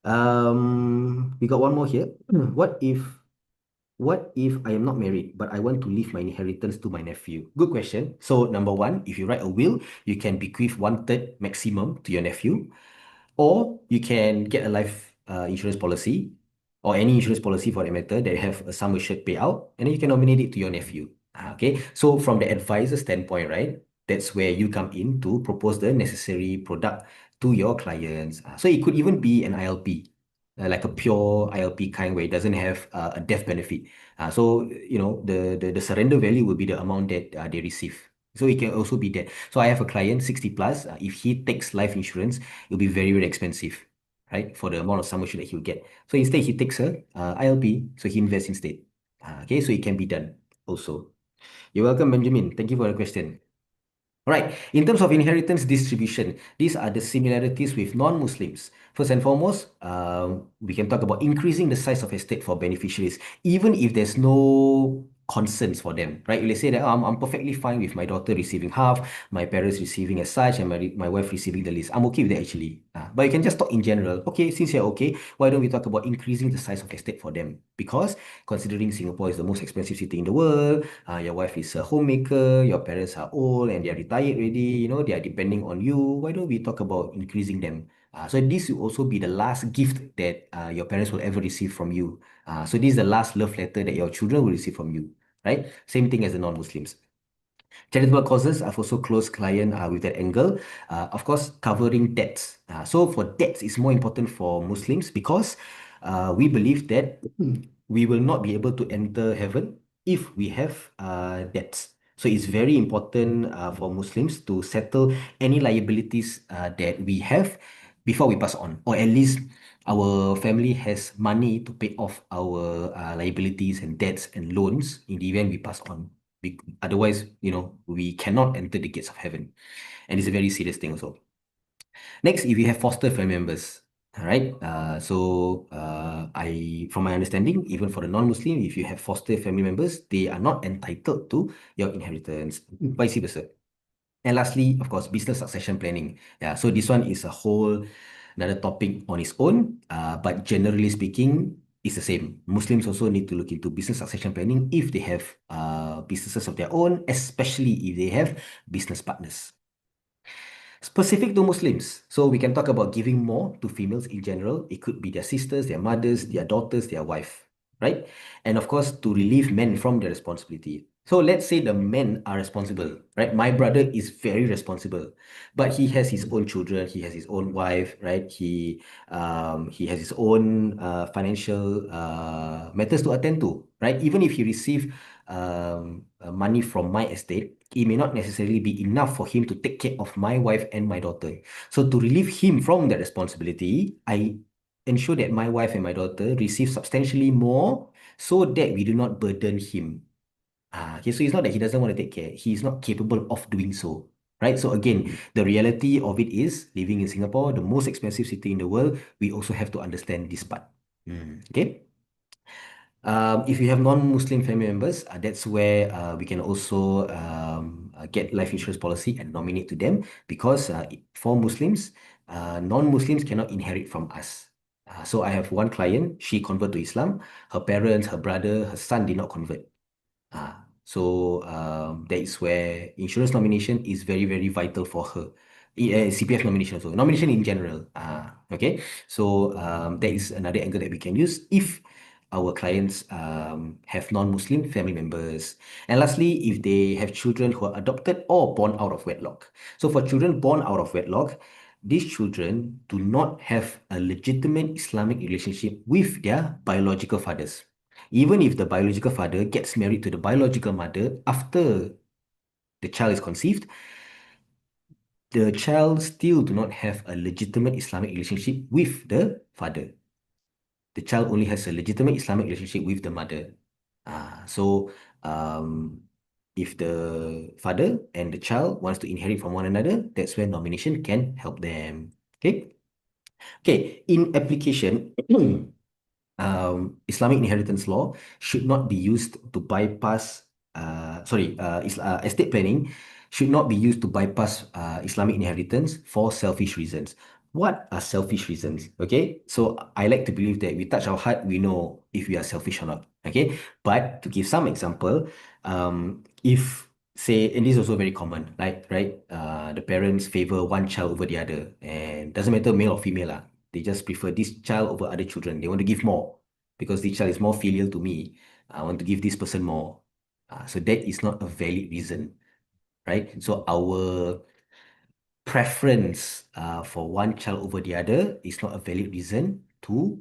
We got one more here. What if I am not married, but I want to leave my inheritance to my nephew? Good question. So number one, if you write a will, you can bequeath 1/3 maximum to your nephew, or you can get a life insurance policy or any insurance policy for that matter that have a sum assured payout, and then you can nominate it to your nephew. Okay, so from the advisor standpoint, right, that's where you come in to propose the necessary product to your clients. So it could even be an ILP, like a pure ILP kind where it doesn't have a death benefit. So the surrender value will be the amount that they receive. So it can also be that. So I have a client, 60 plus. If he takes life insurance, it'll be very, very expensive, right? For the amount of sum assured that he'll get. So instead, he takes a ILP, so he invests instead. Okay, so it can be done also. You're welcome, Benjamin. Thank you for the question. Right. In terms of inheritance distribution, these are the similarities with non-Muslims. First and foremost, we can talk about increasing the size of estate for beneficiaries, even if there's no concerns for them, right? Let's say that I'm perfectly fine with my daughter receiving half, my parents receiving as such, and my wife receiving the least. I'm okay with that actually. But you can just talk in general. Okay, since you're okay, why don't we talk about increasing the size of estate for them? Because considering Singapore is the most expensive city in the world, your wife is a homemaker, your parents are old and they are retired already, they are depending on you. Why don't we talk about increasing them? So this will also be the last gift that your parents will ever receive from you. So this is the last love letter that your children will receive from you, right? Same thing as the non-Muslims. Charitable causes, I've also closed client with that angle. Of course, covering debts. So for debts, it's more important for Muslims because we believe that we will not be able to enter heaven if we have debts. So it's very important for Muslims to settle any liabilities that we have before we pass on, or at least our family has money to pay off our liabilities and debts and loans in the event we pass on. Otherwise, we cannot enter the gates of heaven. And it's a very serious thing also. Next, if you have foster family members, all right. From my understanding, even for the non-Muslim, if you have foster family members, they are not entitled to your inheritance, vice versa. And lastly, of course, business succession planning. Yeah, so this one is a whole another topic on its own. But generally speaking, it's the same. Muslims also need to look into business succession planning if they have businesses of their own, especially if they have business partners. Specific to Muslims, so we can talk about giving more to females in general. It could be their sisters, their mothers, their daughters, their wife, right? And of course, to relieve men from their responsibility. So let's say the men are responsible, right? My brother is very responsible, but he has his own children, he has his own wife, right? He has his own financial matters to attend to, right? Even if he receive money from my estate, it may not necessarily be enough for him to take care of my wife and my daughter. So to relieve him from that responsibility, I ensure that my wife and my daughter receive substantially more so that we do not burden him. Okay, so it's not that he doesn't want to take care. He is not capable of doing so. Right? So again, the reality of it is living in Singapore, the most expensive city in the world, we also have to understand this part. Okay? If you have non-Muslim family members, that's where we can also get life insurance policy and nominate to them because for Muslims, non-Muslims cannot inherit from us. So I have one client, she converted to Islam. Her parents, her brother, her son did not convert. That is where insurance nomination is very, very vital for her. CPF nomination also. Nomination in general. Okay. That is another angle that we can use if our clients have non-Muslim family members. And lastly, if they have children who are adopted or born out of wedlock. So for children born out of wedlock, these children do not have a legitimate Islamic relationship with their biological fathers. Even if the biological father gets married to the biological mother after the child is conceived, the child still do not have a legitimate Islamic relationship with the father. The child only has a legitimate Islamic relationship with the mother. So if the father and the child wants to inherit from one another, that's where nomination can help them. Okay. Okay. In application, Islamic inheritance law should not be used to bypass, estate planning should not be used to bypass Islamic inheritance for selfish reasons. What are selfish reasons? Okay, so I like to believe that we touch our heart, we know if we are selfish or not. Okay, but to give some example, if say, and this is also very common, right? The parents favor one child over the other, and doesn't matter male or female, they just prefer this child over other children. They want to give more because this child is more filial to me. I want to give this person more. So that is not a valid reason, right? So our preference for one child over the other is not a valid reason to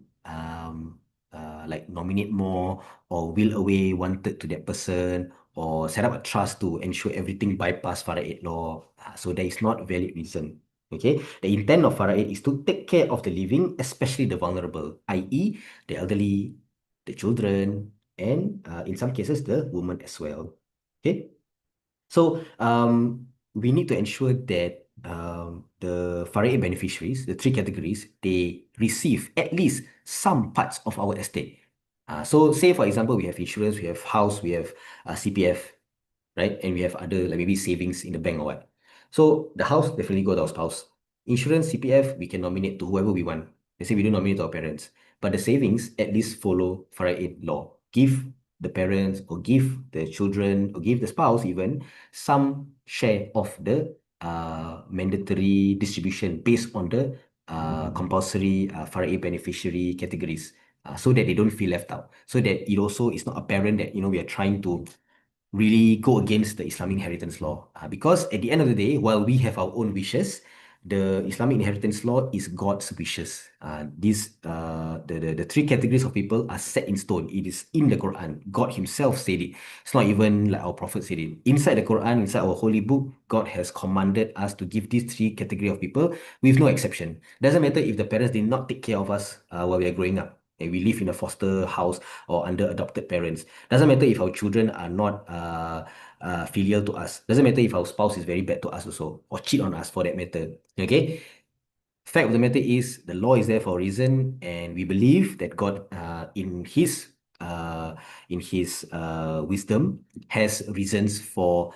like nominate more or will away one third to that person or set up a trust to ensure everything bypass faraid law. So there is not valid reason. Okay, the intent of faraid is to take care of the living, especially the vulnerable, i.e., the elderly, the children, and in some cases the women as well. Okay, so we need to ensure that the faraid beneficiaries, the three categories, they receive at least some parts of our estate. So say for example, we have insurance, we have house, we have CPF, right? And we have other like maybe savings in the bank or what. So the house definitely go to our spouse. Insurance, CPF, we can nominate to whoever we want. Let's say we don't nominate to our parents. But the savings at least follow faraid law. Give the parents or give the children or give the spouse even some share of the mandatory distribution based on the compulsory faraid beneficiary categories, so that they don't feel left out. So that it also is not apparent that we are trying to really go against the Islamic inheritance law. Because at the end of the day, while we have our own wishes, the Islamic inheritance law is God's wishes. The three categories of people are set in stone. It is in the Quran. God Himself said it. It's not even like our Prophet said it. Inside the Quran, inside our holy book, God has commanded us to give these three category of people with no exception. Doesn't matter if the parents did not take care of us while we are growing up, and we live in a foster house or under adopted parents. Doesn't matter if our children are not filial to us. Doesn't matter if our spouse is very bad to us also, or cheat on us for that matter. Okay? Fact of the matter is, the law is there for a reason, and we believe that God, in His wisdom, has reasons for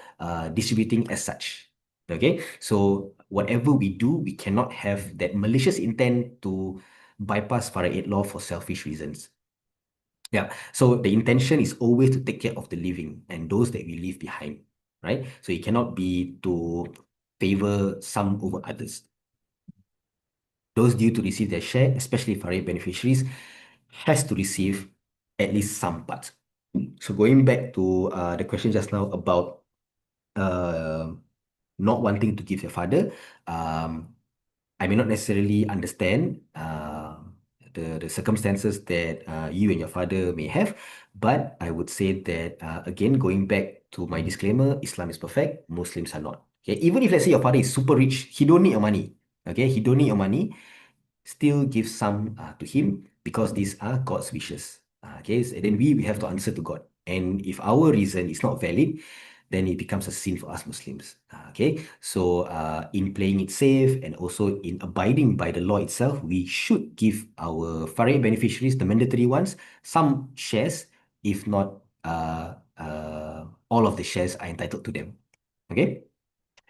distributing as such. Okay, so whatever we do, we cannot have that malicious intent to bypass faraid law for selfish reasons. Yeah, so the intention is always to take care of the living and those that we leave behind, right? So it cannot be to favor some over others. Those due to receive their share, especially faraid beneficiaries, has to receive at least some part. So going back to the question just now about uh, not wanting to give your father, I may not necessarily understand the circumstances that you and your father may have, but I would say that again, going back to my disclaimer, Islam is perfect, Muslims are not. Okay, even if let's say your father is super rich, he don't need your money. Okay, he don't need your money. Still give some to him because these are God's wishes. Okay, and then we have to answer to God. And if our reason is not valid, then it becomes a sin for us Muslims. Okay, so in playing it safe and also in abiding by the law itself, we should give our faraid beneficiaries, the mandatory ones, some shares, if not all of the shares are entitled to them. Okay.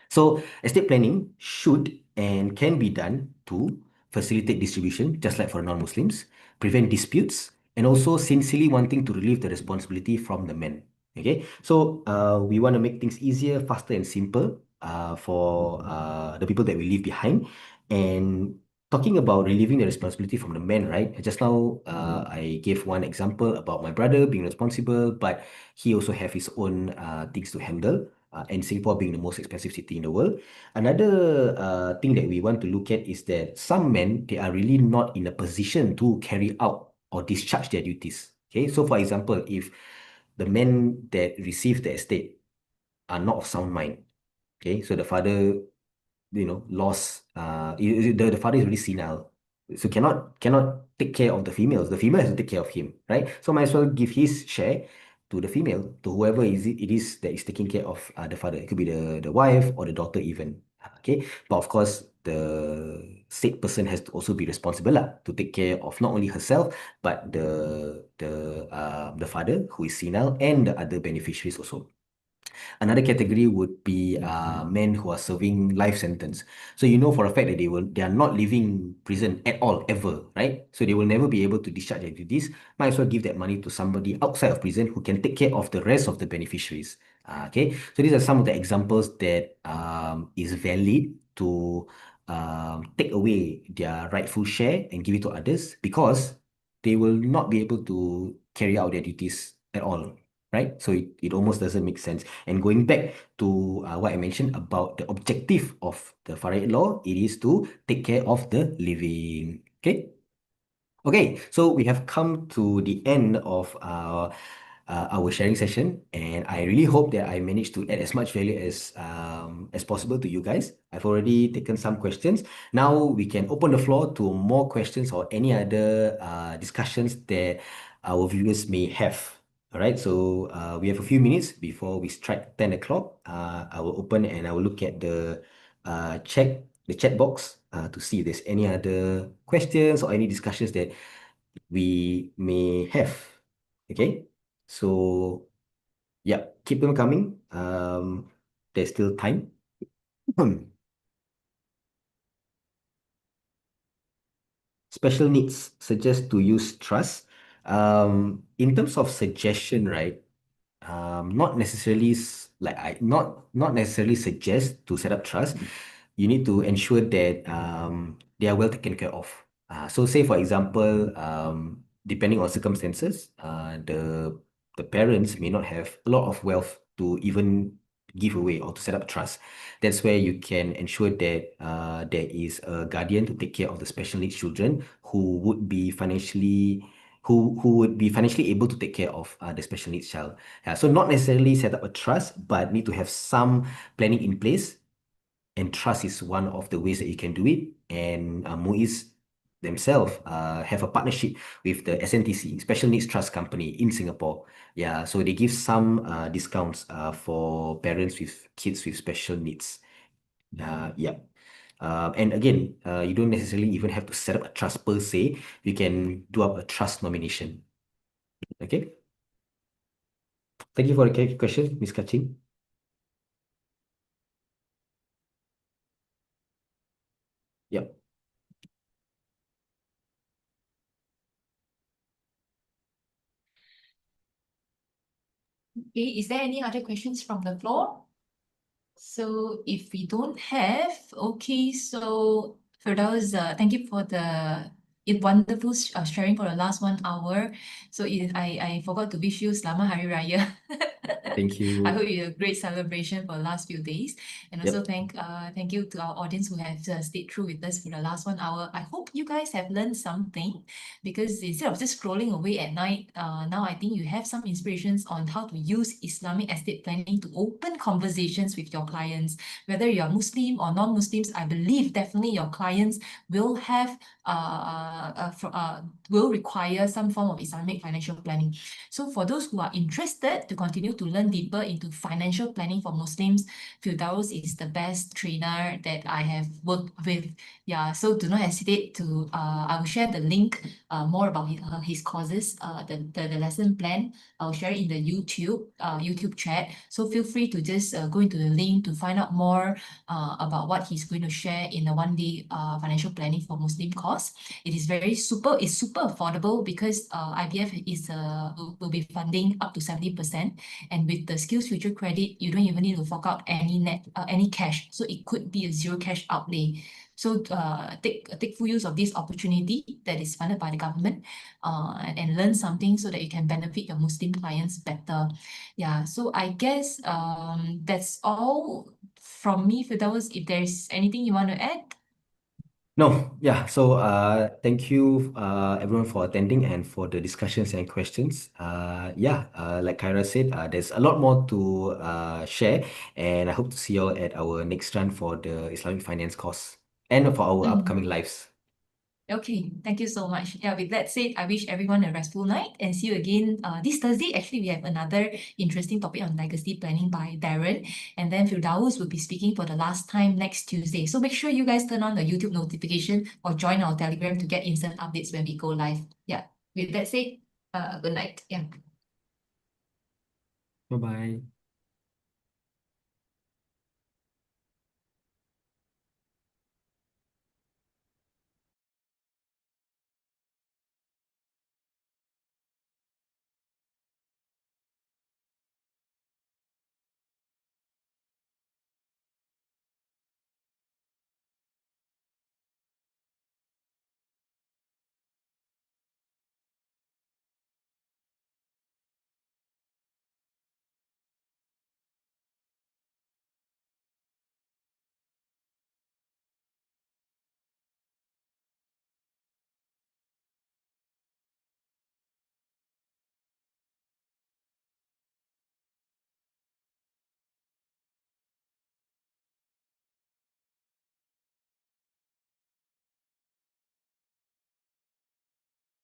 So estate planning should and can be done to facilitate distribution, just like for non-Muslims, prevent disputes, and also sincerely wanting to relieve the responsibility from the men. Okay, so we want to make things easier, faster, and simple for the people that we leave behind. And talking about relieving the responsibility from the men, right? Just now, I gave one example about my brother being responsible, but he also have his own things to handle. And Singapore being the most expensive city in the world. Another thing that we want to look at is that some men, they are really not in a position to carry out or discharge their duties. Okay, so for example, if the men that receive the estate are not of sound mind, okay, so the father lost the father is really senile, so cannot take care of the females. The female has to take care of him, right? So might as well give his share to the female, to whoever it is that is taking care of the father. It could be the wife or the daughter even. Okay, but of course the said person has to also be responsible to take care of not only herself but the father who is senile and the other beneficiaries also. Another category would be men who are serving life sentence. So you know for a fact that they are not leaving prison at all ever, right? So they will never be able to discharge their duties. Might as well give that money to somebody outside of prison who can take care of the rest of the beneficiaries. Okay, so these are some of the examples that is valid to take away their rightful share and give it to others because they will not be able to carry out their duties at all, right? So it almost doesn't make sense. And going back to what I mentioned about the objective of the faraid law, it is to take care of the living. Okay. Okay, so we have come to the end of our sharing session, and I really hope that I managed to add as much value as possible to you guys. I've already taken some questions. Now we can open the floor to more questions or any other discussions that our viewers may have. All right, so we have a few minutes before we strike 10 o'clock. I will open and I will look at the chat box to see if there's any other questions or any discussions that we may have. Okay, so yeah, keep them coming. There's still time. Special needs suggest to use trust. In terms of suggestion, right? Not necessarily not necessarily suggest to set up trust. You need to ensure that they are well taken care of. So say for example, depending on circumstances, the parents may not have a lot of wealth to even give away or to set up trust. That's where you can ensure that there is a guardian to take care of the special needs children who would be financially able to take care of the special needs child. So not necessarily set up a trust, but need to have some planning in place. And trust is one of the ways that you can do it. And MUIS themselves have a partnership with the SNTC, Special Needs Trust Company in Singapore. Yeah, so they give some discounts for parents with kids with special needs. Yeah. And again, you don't necessarily even have to set up a trust per se. You can do up a trust nomination. Okay. Thank you for the question, Ms. Kaching. Yep. Okay, is there any other questions from the floor? So if we don't have, okay, so Firdaus, thank you for the wonderful sharing for the last 1 hour. So I forgot to wish you Selamat Hari Raya. Thank I you. hope you had a great celebration for the last few days. And also Yep. thank you to our audience who have stayed through with us for the last 1 hour. I hope you guys have learned something, because instead of just scrolling away at night, now I think you have some inspirations on how to use Islamic estate planning to open conversations with your clients. Whether you're Muslim or non-Muslims, I believe definitely your clients will have will require some form of Islamic financial planning. So for those who are interested to continue to learn deeper into financial planning for Muslims, Firdaus is the best trainer that I have worked with. Yeah, so do not hesitate to, I will share the link more about his courses, the lesson plan. I'll share it in the YouTube chat. So feel free to just go into the link to find out more about what he's going to share in the 1-day financial planning for Muslim course. It is it's super affordable, because IBF will be funding up to 70%, and with the Skills Future credit, you don't even need to fork out any cash. So it could be a zero cash outlay. So take full use of this opportunity that is funded by the government, and learn something so that you can benefit your Muslim clients better. Yeah, so I guess that's all from me, Firdaus. If there's anything you want to add. No, yeah. So thank you everyone for attending and for the discussions and questions. Yeah, like Kyra said, there's a lot more to share, and I hope to see you all at our next run for the Islamic finance course and for our upcoming lives. Okay, thank you so much. Yeah, with that said, I wish everyone a restful night, and see you again this Thursday. Actually, we have another interesting topic on legacy planning by Darren, and then Firdaus will be speaking for the last time next Tuesday. So make sure you guys turn on the YouTube notification or join our Telegram to get instant updates when we go live. Yeah, with that said, good night. Yeah. Bye bye.